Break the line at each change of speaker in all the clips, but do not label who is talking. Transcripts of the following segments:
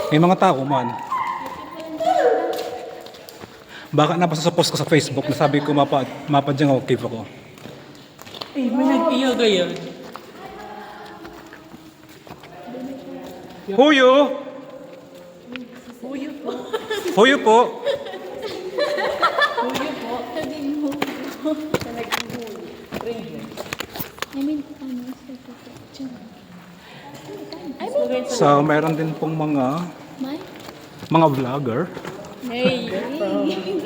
May mga tao man. Baka napasa sa post ko sa Facebook na sabi ko mapa dyan ako, cave ako.
Eh, may nag-iyaga yan.
Huyo!
Huyo po.
Huyo po!
Huyo po.
Sabihin mo.
Siya nag-ihuyo.
I mean, ano, sa
So, meron din pong
May?
mga vlogger
Hey.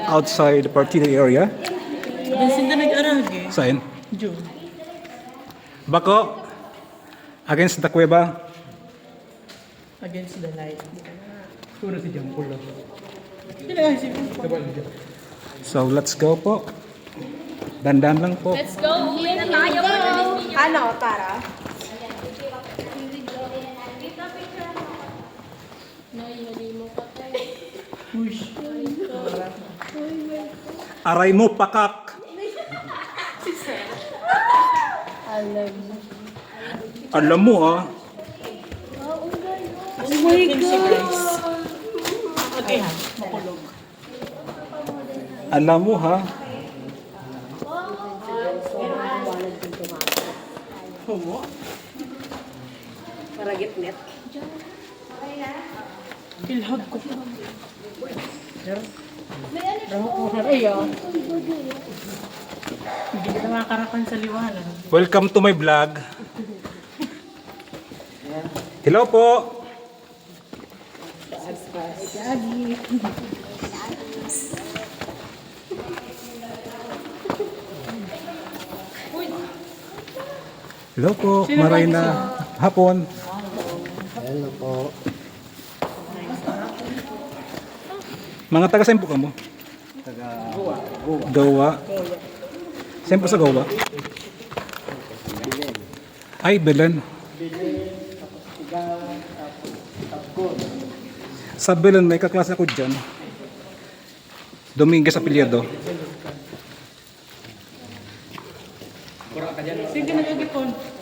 outside the party area.
Doon sila nag-aragi.
Saan?
June.
Bako, against the kuweba.
Against the light.
Puro si Jampol.
Sila nga si
So, let's go po. Dandan lang po.
Let's go. Uwi na tayo.
Ano, para?
push.
Aray mo, pakak! Alam mo ah.
Oh my God! Okay ha, makulog.
Alam mo ha.
Humo?
Para gitnet.
Ilhag ko. Raho ko na rin ah. Hindi kita makakarapan sa liwanag.
Welcome to my vlog. Hello po. Hello po, maray na hapon.
Hello po.
Mga taga saan po ka mo?
Taga
Gawa. Saan po sa Gawa? Ay, Belen. Sa Belen, may kaklase ako dyan. Dominguez Apelyido.
Sige, nag-agipon.